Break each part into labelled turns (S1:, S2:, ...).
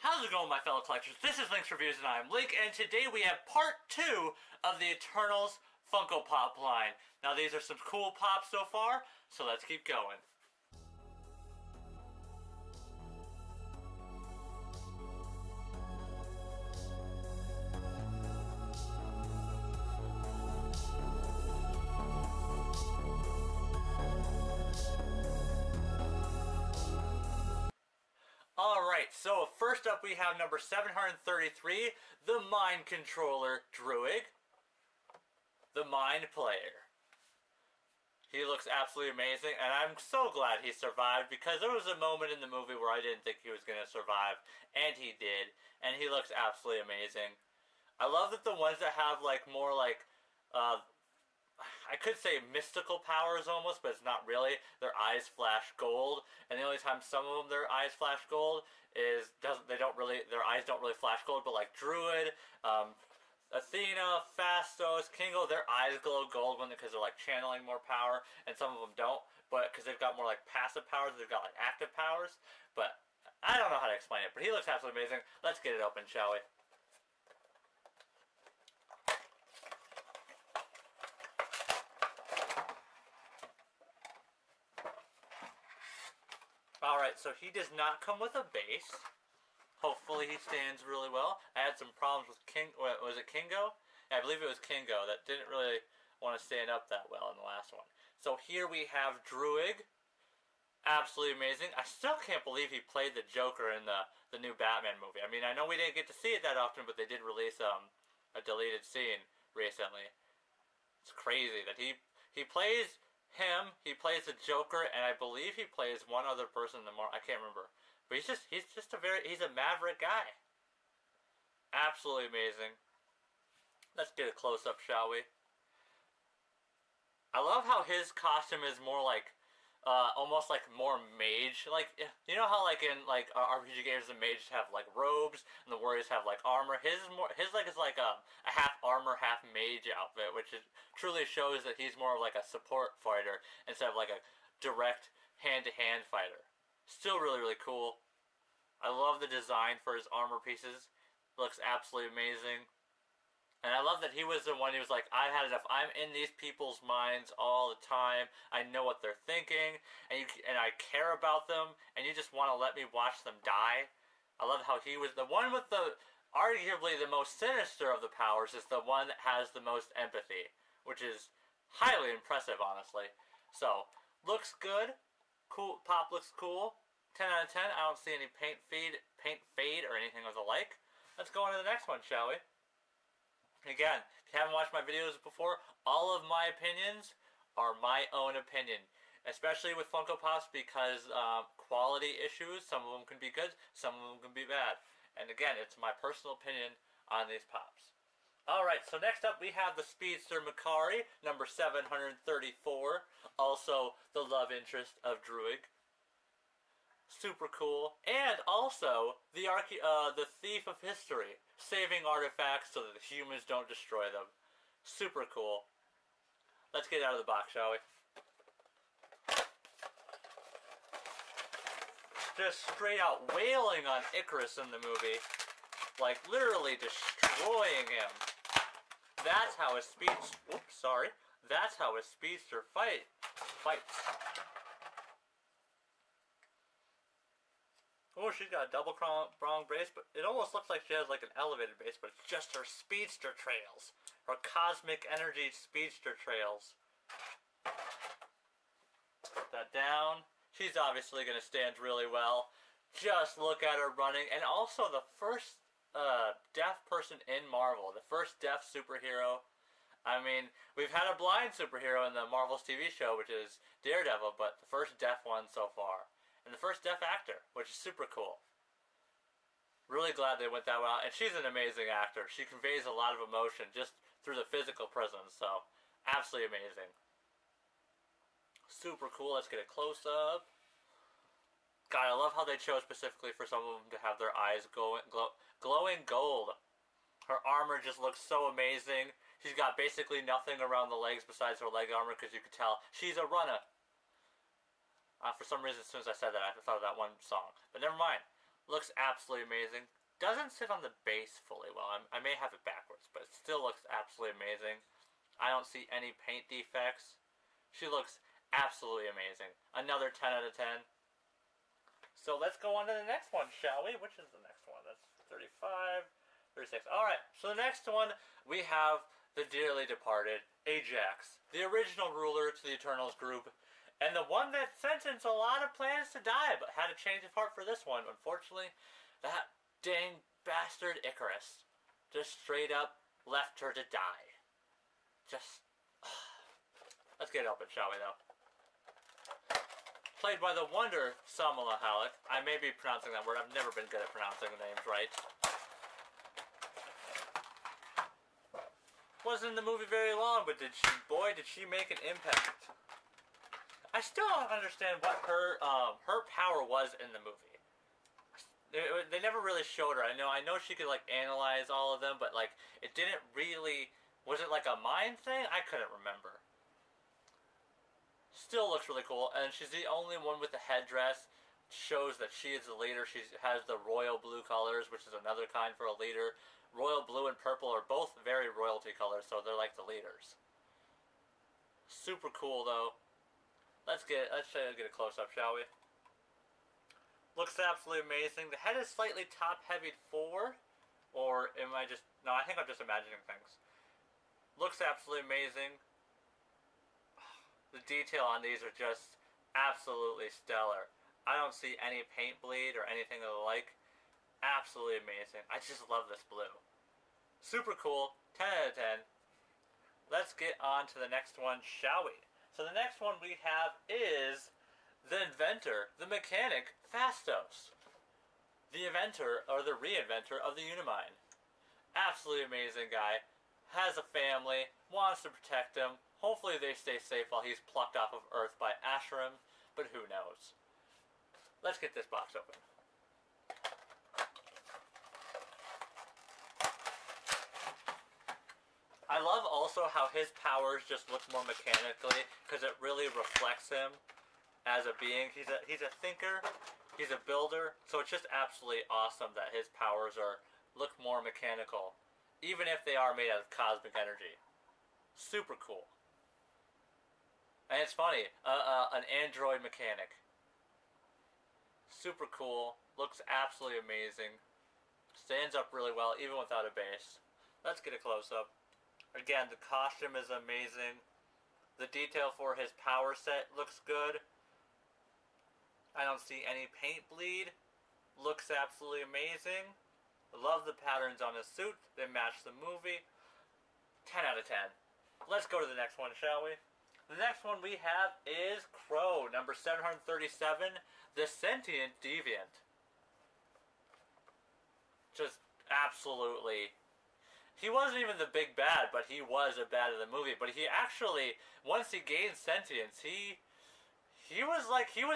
S1: How's it going, my fellow collectors? This is Link's Reviews and I'm Link, and today we have part 2 of the Eternals Funko Pop line. Now these are some cool pops so far, so let's keep going. Alright, so first up we have number 733, the Mind Controller Druid, the Mind Player. He looks absolutely amazing, and I'm so glad he survived, because there was a moment in the movie where I didn't think he was going to survive, and he did, and he looks absolutely amazing. I love that the ones that have like more like, I could say mystical powers almost, but it's not really. Their eyes flash gold, and the only time some of them their eyes flash gold is their eyes don't really flash gold. But like Druid, Athena, Phastos, Kingo, their eyes glow gold because they're like channeling more power, and some of them don't. But because they've got more like passive powers, they've got like active powers. But I don't know how to explain it. But he looks absolutely amazing. Let's get it open, shall we? Alright, so he does not come with a base. Hopefully he stands really well. I had some problems with was it Kingo? Yeah, I believe it was Kingo that didn't really want to stand up that well in the last one. So here we have Druid. Absolutely amazing. I still can't believe he played the Joker in the new Batman movie. I mean, I know we didn't get to see it that often, but they did release a deleted scene recently. It's crazy that he plays him, he plays the Joker, and I believe he plays one other person in the I can't remember. But he's a maverick guy. Absolutely amazing. Let's get a close-up, shall we? I love how his costume is more like, almost like more mage. Like, you know how like in like RPG games the mages have like robes and the warriors have like armor. His is like a half armor, half mage outfit, which truly shows that he's more of like a support fighter instead of like a direct hand-to-hand fighter. Still really, really cool. I love the design for his armor pieces. Looks absolutely amazing. And I love that he was the one who was like, I've had enough. I'm in these people's minds all the time. I know what they're thinking, and I care about them, and you just want to let me watch them die. I love how he was the one with arguably the most sinister of the powers is the one that has the most empathy, which is highly impressive, honestly. So, looks good. Cool. Pop looks cool. 10 out of 10. I don't see any paint fade, or anything of the like. Let's go on to the next one, shall we? Again, if you haven't watched my videos before, all of my opinions are my own opinion. Especially with Funko Pops because quality issues, some of them can be good, some of them can be bad. And again, it's my personal opinion on these Pops. Alright, so next up we have the Speedster Makari, number 734. Also, the love interest of Druid. Super cool. And also, the Thief of History. Saving artifacts so that the humans don't destroy them. Super cool. Let's get out of the box, shall we? Just straight out wailing on Icarus in the movie. Like, literally destroying him. That's how a That's how a speedster fights. Oh, she's got a double prong base, but it almost looks like she has like an elevated base, but it's just her speedster trails. Her cosmic energy speedster trails. Put that down. She's obviously going to stand really well. Just look at her running. And also the first deaf person in Marvel. The first deaf superhero. I mean, we've had a blind superhero in the Marvel's TV show, which is Daredevil, but the first deaf one so far. And the first deaf actor, which is super cool. Really glad they went that route. And she's an amazing actor. She conveys a lot of emotion just through the physical presence. So, absolutely amazing. Super cool. Let's get a close-up. God, I love how they chose specifically for some of them to have their eyes glowing gold. Her armor just looks so amazing. She's got basically nothing around the legs besides her leg armor because you could tell she's a runner. For some reason, as soon as I said that, I thought of that one song. But never mind. Looks absolutely amazing. Doesn't sit on the base fully well. I may have it backwards, but it still looks absolutely amazing. I don't see any paint defects. She looks absolutely amazing. Another 10 out of 10. So let's go on to the next one, shall we? Which is the next one? That's 35, 36. Alright, so the next one we have the dearly departed Ajax, the original ruler to the Eternals group, and the one that sentenced a lot of planets to die, but had to change his heart for this one. Unfortunately, that dang bastard Icarus just straight up left her to die. Just... let's get it open, shall we, though? Played by the wonder Samala Halleck. I may be pronouncing that word. I've never been good at pronouncing the names right. Wasn't in the movie very long, but did she make an impact. I still don't understand what her power was in the movie. They never really showed her. I know she could like analyze all of them, but like it didn't really. Was it like a mind thing? I couldn't remember. Still looks really cool, and she's the only one with the headdress. Shows that she is the leader. She has the royal blue colors, which is another kind for a leader. Royal blue and purple are both very royalty colors, so they're like the leaders. Super cool though. Let's get a close up, shall we? Looks absolutely amazing. The head is slightly top-heavied forward, or am I just... No, I think I'm just imagining things. Looks absolutely amazing. The detail on these are just absolutely stellar. I don't see any paint bleed or anything of the like. Absolutely amazing. I just love this blue. Super cool. 10 out of 10. Let's get on to the next one, shall we? So the next one we have is the Inventor, the Mechanic, Phastos. The inventor, or the reinventor of the Unimind. Absolutely amazing guy. Has a family. Wants to protect him. Hopefully they stay safe while he's plucked off of Earth by Asherim, but who knows. Let's get this box open. I love also how his powers just look more mechanically, because it really reflects him as a being. He's a thinker, he's a builder, so it's just absolutely awesome that his powers look more mechanical, even if they are made out of cosmic energy. Super cool. And it's funny, an android mechanic. Super cool, looks absolutely amazing, stands up really well even without a base. Let's get a close-up. Again, the costume is amazing. The detail for his power set looks good. I don't see any paint bleed. Looks absolutely amazing. Love the patterns on his suit. They match the movie. 10 out of 10. Let's go to the next one, shall we? The next one we have is Crow, number 737, the Sentient Deviant. Just absolutely... He wasn't even the big bad, but he was a bad in the movie. But he actually, once he gained sentience, he was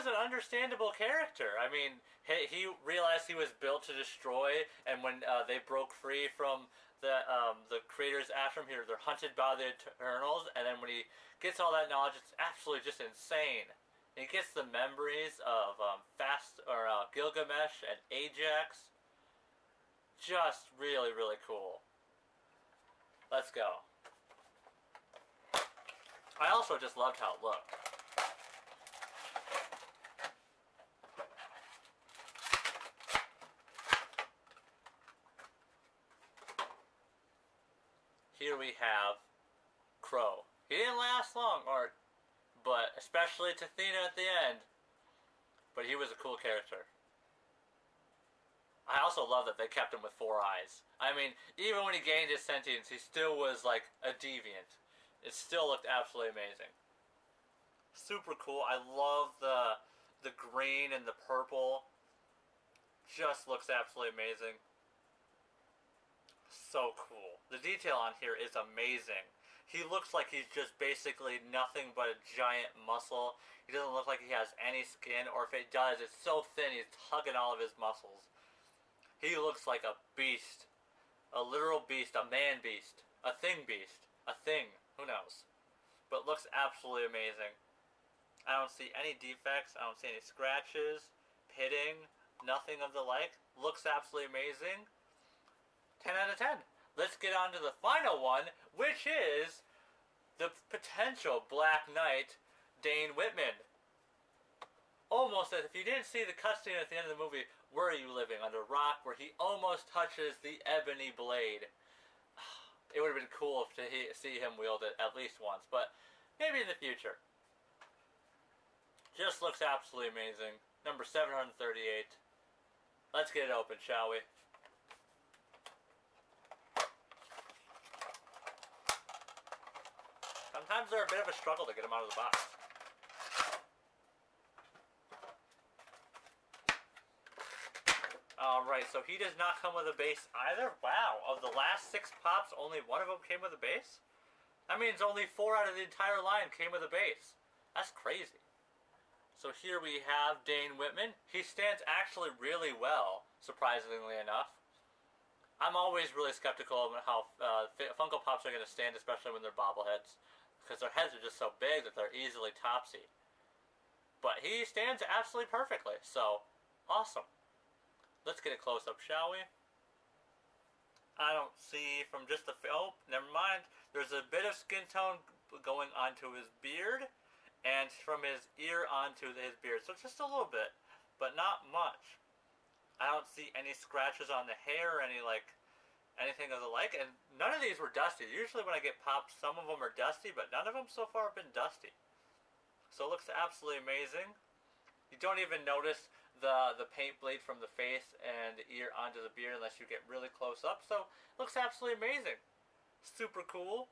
S1: an understandable character. I mean, he realized he was built to destroy, and when they broke free from the creators Asherim here, they're hunted by the Eternals, and then when he gets all that knowledge, it's absolutely just insane. He gets the memories of Gilgamesh and Ajax. Just really, really cool. Let's go. I also just loved how it looked. Here we have Crow. He didn't last long, but especially to Athena at the end. But he was a cool character. I also love that they kept him with 4 eyes. I mean, even when he gained his sentience, he still was like a deviant. It still looked absolutely amazing. Super cool. I love the green and the purple. Just looks absolutely amazing. So cool. The detail on here is amazing. He looks like he's just basically nothing but a giant muscle. He doesn't look like he has any skin, or if it does, it's so thin he's tugging all of his muscles. He looks like a beast. A literal beast. A man beast. A thing beast. A thing. Who knows? But looks absolutely amazing. I don't see any defects. I don't see any scratches. Pitting. Nothing of the like. Looks absolutely amazing. 10 out of 10. Let's get on to the final one, which is the potential Black Knight, Dane Whitman. Almost as if you didn't see the cutscene at the end of the movie, where are you living? Under a rock, where he almost touches the ebony blade. It would have been cool to see him wield it at least once, but maybe in the future. Just looks absolutely amazing. Number 738. Let's get it open, shall we? Sometimes they're a bit of a struggle to get them out of the box. Alright, so he does not come with a base either? Wow, of the last 6 pops, only one of them came with a base? That means only 4 out of the entire line came with a base. That's crazy. So here we have Dane Whitman. He stands actually really well, surprisingly enough. I'm always really skeptical of how Funko Pops are going to stand, especially when they're bobbleheads, because their heads are just so big that they're easily topsy. But he stands absolutely perfectly, so awesome. Let's get a close-up, shall we? I don't see from just the... Oh, never mind. There's a bit of skin tone going onto his beard, and from his ear onto his beard. So just a little bit, but not much. I don't see any scratches on the hair or anything of the like, and none of these were dusty. Usually when I get pops, some of them are dusty, but none of them so far have been dusty. So it looks absolutely amazing. You don't even notice the paint blade from the face and the ear onto the beard unless you get really close up. So it looks absolutely amazing. Super cool.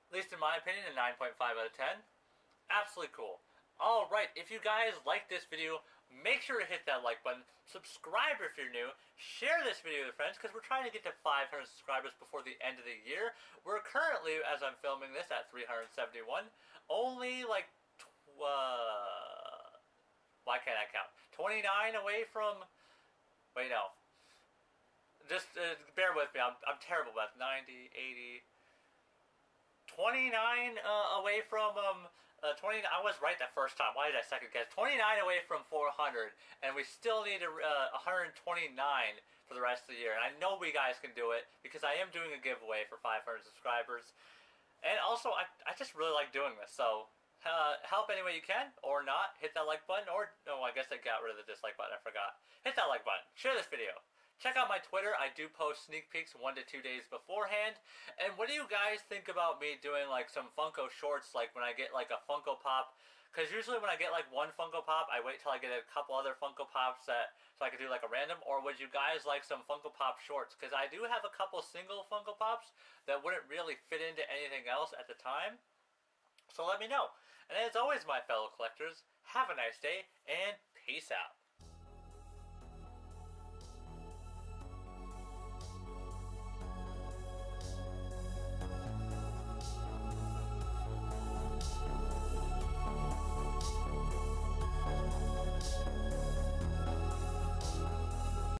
S1: At least in my opinion, a 9.5 out of 10. Absolutely cool. Alright, if you guys like this video, make sure to hit that like button. Subscribe if you're new. Share this video with friends because we're trying to get to 500 subscribers before the end of the year. We're currently, as I'm filming this, at 371. Only like... why can't I count? 29 away from... Wait, no. Just bear with me. I'm terrible at 90, 80... 29 away from 29. I was right that first time. Why did I second guess? 29 away from 400, and we still need 129 for the rest of the year. And I know we guys can do it because I am doing a giveaway for 500 subscribers. And also, I just really like doing this. So help any way you can, or not. Hit that like button, or no, I guess I got rid of the dislike button. I forgot. Hit that like button. Share this video. Check out my Twitter. I do post sneak peeks 1 to 2 days beforehand. And what do you guys think about me doing like some Funko shorts, like when I get like a Funko Pop? Because usually when I get like one Funko Pop, I wait till I get a couple other Funko Pops so I can do like a random. Or would you guys like some Funko Pop shorts? Because I do have a couple single Funko Pops that wouldn't really fit into anything else at the time. So let me know. And as always, my fellow collectors, have a nice day and peace out.